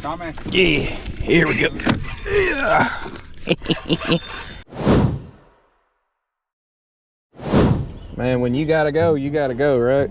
Tommy? Yeah, here we go. Yeah. Man, when you gotta go, right?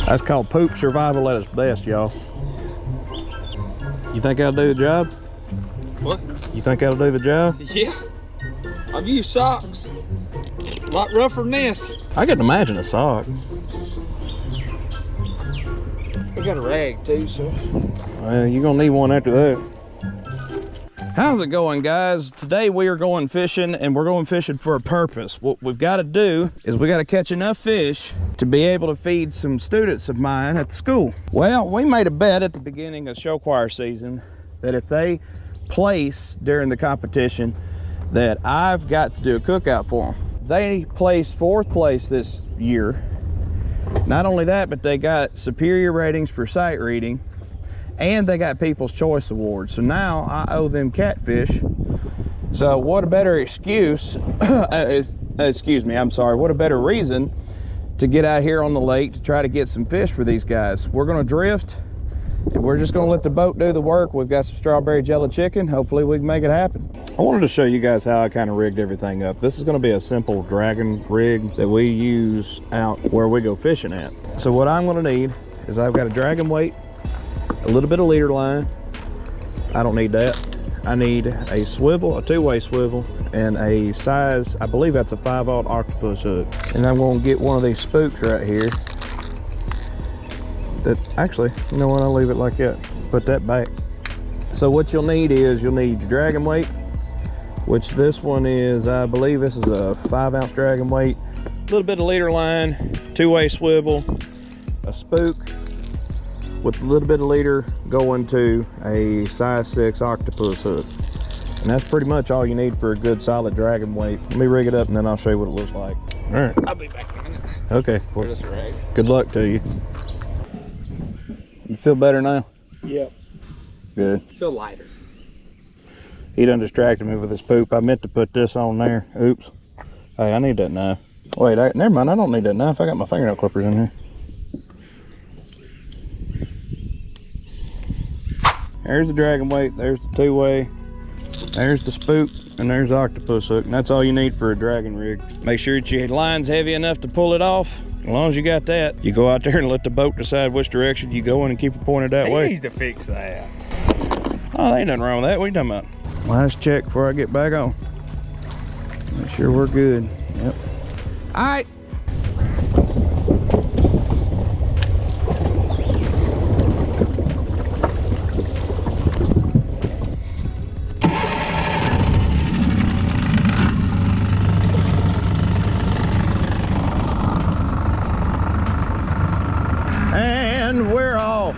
That's called poop survival at its best, y'all. You think that'll do the job? What? You think that'll do the job? Yeah. I've used socks. A lot rougher than this. I can imagine a sock. I got a rag too, so. Well, you're gonna need one after that. How's it going, guys? Today we are going fishing, and we're going fishing for a purpose. What we've got to do is we got to catch enough fish to be able to feed some students of mine at the school. Well, we made a bet at the beginning of show choir season that if they place during the competition, that I've got to do a cookout for them. They placed 4th place this year. Not only that, but they got superior ratings for sight reading, and they got People's Choice Awards. So now I owe them Catfish. So what a better excuse, excuse me, I'm sorry, what a better reason to get out here on the lake to try to get some fish for these guys. We're gonna drift, and we're just gonna let the boat do the work. We've got some strawberry jello chicken. Hopefully we can make it happen. I wanted to show you guys how I kind of rigged everything up. This is gonna be a simple dragon rig that we use out where we go fishing at. So what I'm gonna need is I've got a dragon weight, a little bit of leader line. I don't need that. I need a swivel, a 2-way swivel, and a size, I believe that's a 5/0 octopus hook. And I'm gonna get one of these spooks right here. That, actually, you know what, I'll leave it like that. Put that back. So what you'll need is, you'll need your dragon weight, which this one is, I believe this is a 5-ounce dragon weight. A little bit of leader line, 2-way swivel, a spook, with a little bit of leader going to a size 6 octopus hook. And that's pretty much all you need for a good solid dragon weight. Let me rig it up and then I'll show you what it looks like. All right. I'll be back in a minute. Okay. For this rag. Good luck to you. You feel better now? Yep. Good. Feel lighter. He done distracted me with his poop. I meant to put this on there. Oops. Hey, I need that knife. Wait, never mind. I don't need that knife. I got my fingernail clippers in here. There's the dragon weight, there's the 2-way, there's the spook, and there's the octopus hook. And that's all you need for a dragon rig. Make sure that your line's heavy enough to pull it off. As long as you got that, you go out there and let the boat decide which direction you go in and keep it pointed that way. He needs to fix that. Oh, there ain't nothing wrong with that. What are you talking about? Last check before I get back on. Make sure we're good. Yep. All right. And we're off.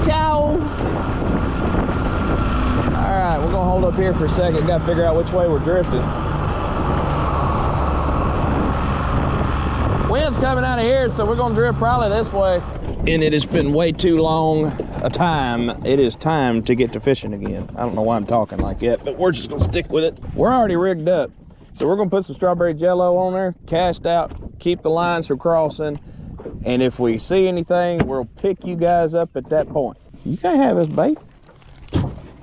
Ciao. All right, we're gonna hold up here for a second. Got to figure out which way we're drifting. Wind's coming out of here, so we're gonna drift probably this way. And it has been way too long a time. It is time to get to fishing again. I don't know why I'm talking like that, but we're just gonna stick with it. We're already rigged up. So we're gonna put some strawberry jello on there, cast out, keep the lines from crossing, and if we see anything, we'll pick you guys up at that point. You can't have this bait.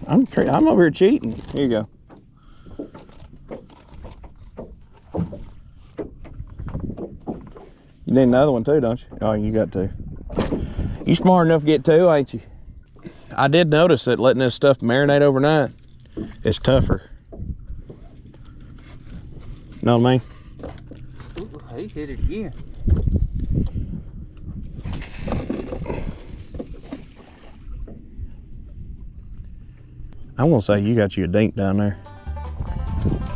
I'm over here cheating. Here you go. You need another one too, don't you? Oh, you got two. You smart enough to get two, ain't you? I did notice that letting this stuff marinate overnight is tougher. Know what I mean? Ooh, he hit it again. I'm gonna say you got you a dink down there.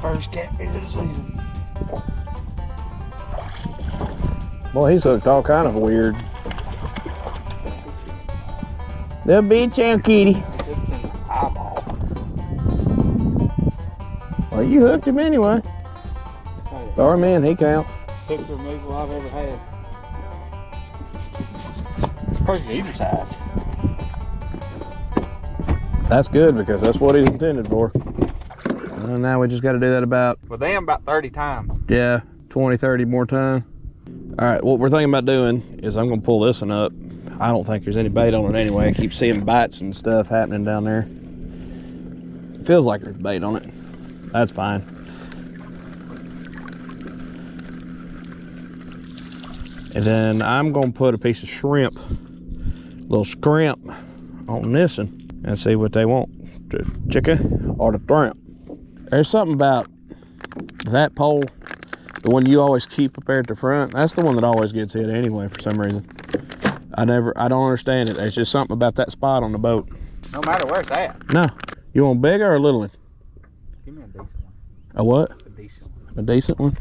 First catfish of the season. Boy, he's hooked all kind of weird. They'll be a chow kitty. Well, you hooked him anyway. Or man, he counts. Hook removal I've ever had. It's perfect either size. That's good because that's what he's intended for. All And now we just got to do that about, With them, about 30 times. yeah, 20, 30 more times. All right, what we're thinking about doing is I'm gonna pull this one up. I don't think there's any bait on it anyway. I keep seeing bites and stuff happening down there. Feels like there's bait on it. That's fine. And then I'm gonna put a piece of shrimp, little scrimp on this one and see what they want, the chicken or the shrimp. There's something about that pole, the one you always keep up there at the front, that's the one that always gets hit anyway for some reason. I don't understand it. There's just something about that spot on the boat. No matter where it's at. No. You want bigger or a little one? Give me a decent one. A what? A decent one. A decent one?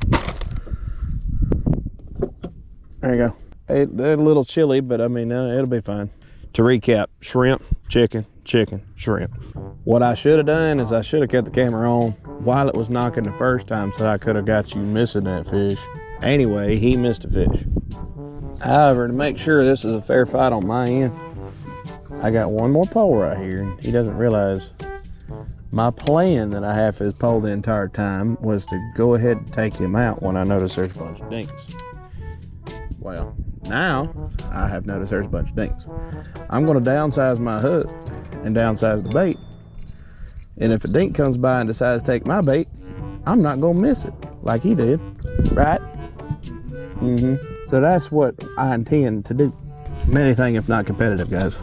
There you go. They're a little chilly, but I mean, it'll be fine. To recap, shrimp, chicken, chicken, shrimp. What I should have done is I should have kept the camera on while it was knocking the first time so I could have got you missing that fish. Anyway, he missed a fish. However, to make sure this is a fair fight on my end, I got one more pole right here, and he doesn't realize my plan that I have for his pole the entire time was to go ahead and take him out when I notice there's a bunch of dinks. Well, now I have noticed there's a bunch of dinks. I'm going to downsize my hook and downsize the bait. And if a dink comes by and decides to take my bait, I'm not going to miss it like he did, right? So that's what I intend to do. Anything if not competitive, guys.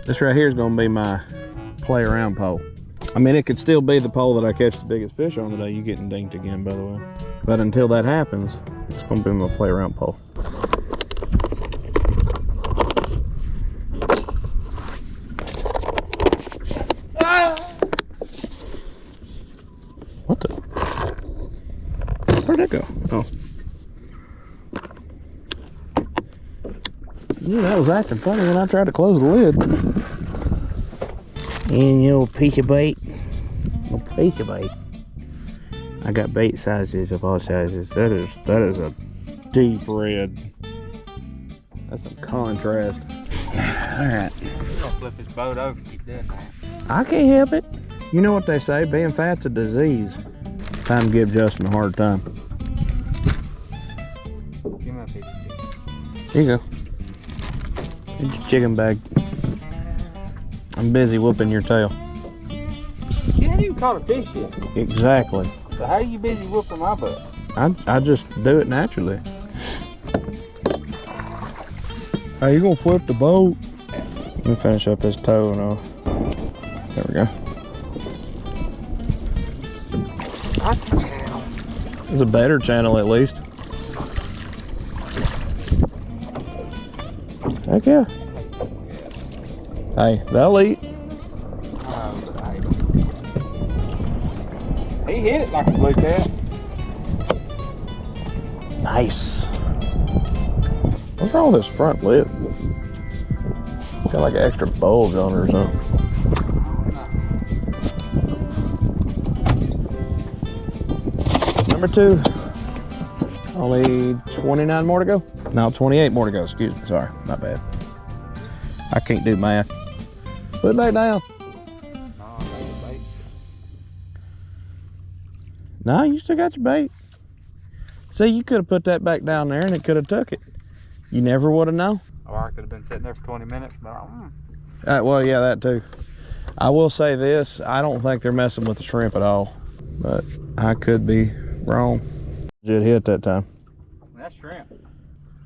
This right here is going to be my play around pole. I mean, it could still be the pole that I catch the biggest fish on today. You getting dinked again, by the way. But until that happens, it's going to be my play around pole. What the? Where'd that go? Oh. Yeah, that was acting funny when I tried to close the lid. And your piece of bait. A piece of bait. I got bait sizes of all sizes. That is a deep red. That's some contrast. Alright. You're gonna flip his boat over if you did that. I can't help it. You know what they say, being fat's a disease. Time to give Justin a hard time. Give me a piece of chicken. Here you go. Here's your chicken bag. I'm busy whooping your tail. You haven't even caught a fish yet. Exactly. So how are you busy whooping my butt? I just do it naturally. Hey, you gonna flip the boat? Let me finish up his toe and all. There we go. That's a channel. It's a better channel at least. Heck yeah. Hey, they'll eat. He hit it like a blue cat. Nice. What's wrong with this front lip? Got like an extra bulge on it or something. Number 2. Only 29 more to go. No, 28 more to go. Excuse me. Sorry, not bad. I can't do math. Put it back down. No, you still got your bait. See, you could have put that back down there and it could have took it. You never would have known. Or I could have been sitting there for 20 minutes, but Well, yeah, that too. I will say this, I don't think they're messing with the shrimp at all, but I could be wrong. It hit that time. that's shrimp.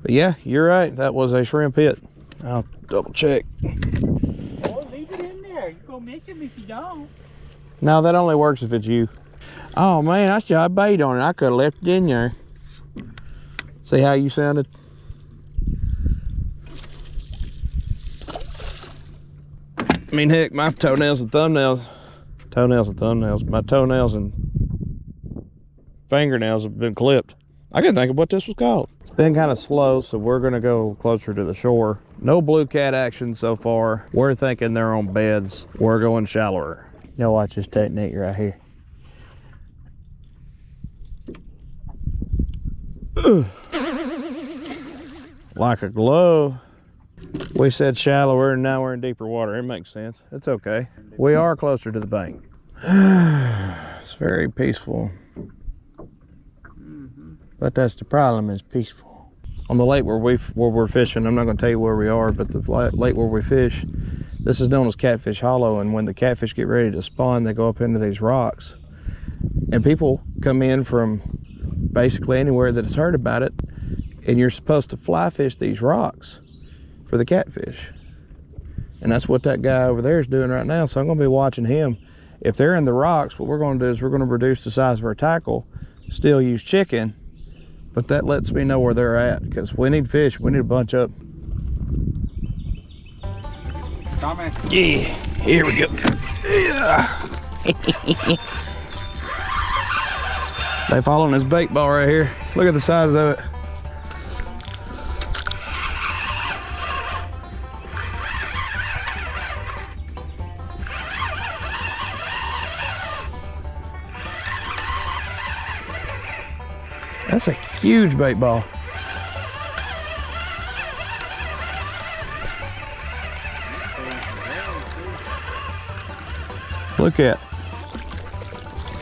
But yeah, you're right. That was a shrimp hit. I'll double check. Oh, leave it in there. You're going to miss him if you don't. No, that only works if it's you. Oh man, I still had bait on it. I could have left it in there. See how you sounded? I mean, heck, my toenails and thumbnails, my toenails and fingernails have been clipped. I couldn't think of what this was called. It's been kind of slow, so we're gonna go closer to the shore. No blue cat action so far. We're thinking they're on beds. We're going shallower. Y'all watch this technique right here. like a glove. We said shallower and now we're in deeper water. It makes sense. It's okay. We are closer to the bank. It's very peaceful. But that's the problem, is peaceful. On the lake where we're fishing, I'm not going to tell you where we are, but the lake where we fish, this is known as Catfish Hollow, and when the catfish get ready to spawn, they go up into these rocks. And people come in from basically anywhere that has heard about it, and you're supposed to fly fish these rocks for the catfish. And that's what that guy over there is doing right now, so I'm going to be watching him. If they're in the rocks, what we're going to do is we're going to reduce the size of our tackle, still use chicken, but that lets me know where they're at, because we need fish. We need a bunch up. Yeah, here we go. Yeah. They following this bait ball right here. Look at the size of it. That's a huge bait ball. Look at.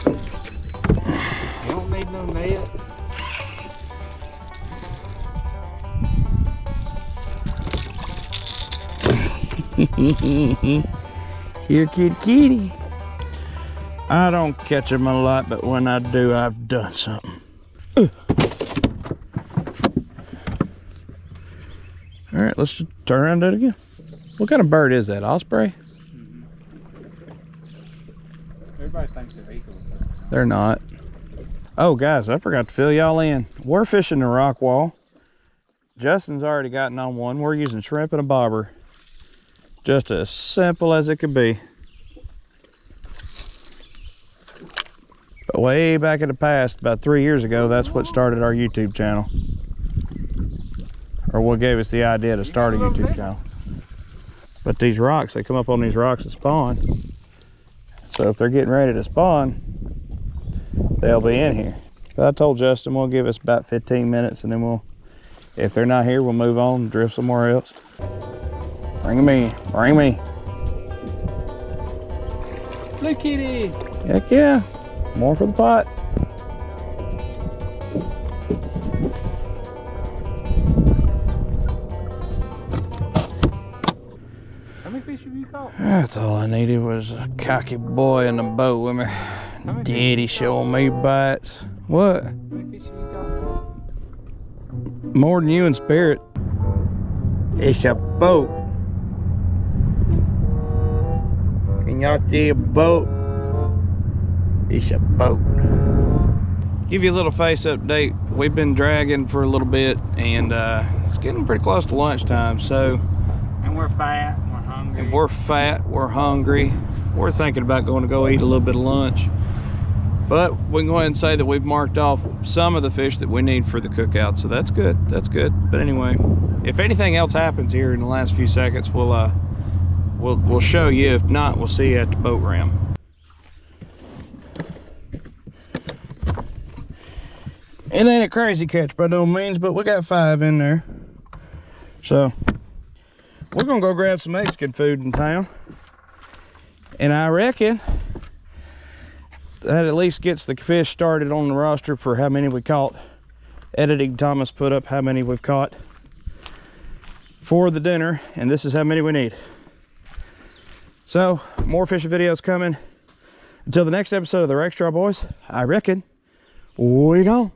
You don't need no net. Here, kitty. I don't catch them a lot, but when I do, I've done something. All right, let's just turn around and do it again. What kind of bird is that? Osprey? Everybody thinks they're eagles. They're not. Oh, guys, I forgot to fill y'all in. We're fishing the rock wall. Justin's already gotten on one. We're using shrimp and a bobber. Just as simple as it could be. But way back in the past, about 3 years ago, that's what started our YouTube channel. Or what gave us the idea to start a YouTube channel. But these rocks, they come up on these rocks and spawn. So if they're getting ready to spawn, they'll be in here. But I told Justin we'll give us about 15 minutes and then we'll, if they're not here, we'll move on and drift somewhere else. Bring them in, bring me. Look, kitty. Heck yeah, more for the pot. How many fish have you caught? That's all I needed was a cocky boy in the boat with me. Daddy showing me bites. What? How many fish have you caught? More than you in spirit. It's a boat. Can y'all see a boat? It's a boat. Give you a little face update. We've been dragging for a little bit and it's getting pretty close to lunchtime, so. And we're fat, we're hungry. And we're fat, we're hungry. We're thinking about going to go eat a little bit of lunch. But we can go ahead and say that we've marked off some of the fish that we need for the cookout, so that's good, that's good. But anyway, if anything else happens here in the last few seconds, we'll show you. If not, we'll see you at the boat ramp. It ain't a crazy catch by no means, but we got 5 in there. So we're gonna go grab some Mexican food in town. And I reckon that at least gets the fish started on the roster for how many we caught. Editing Thomas put up how many we've caught for the dinner, and this is how many we need. So more fishing videos coming. Until the next episode of the Wreck Straw Boys, I reckon we gone.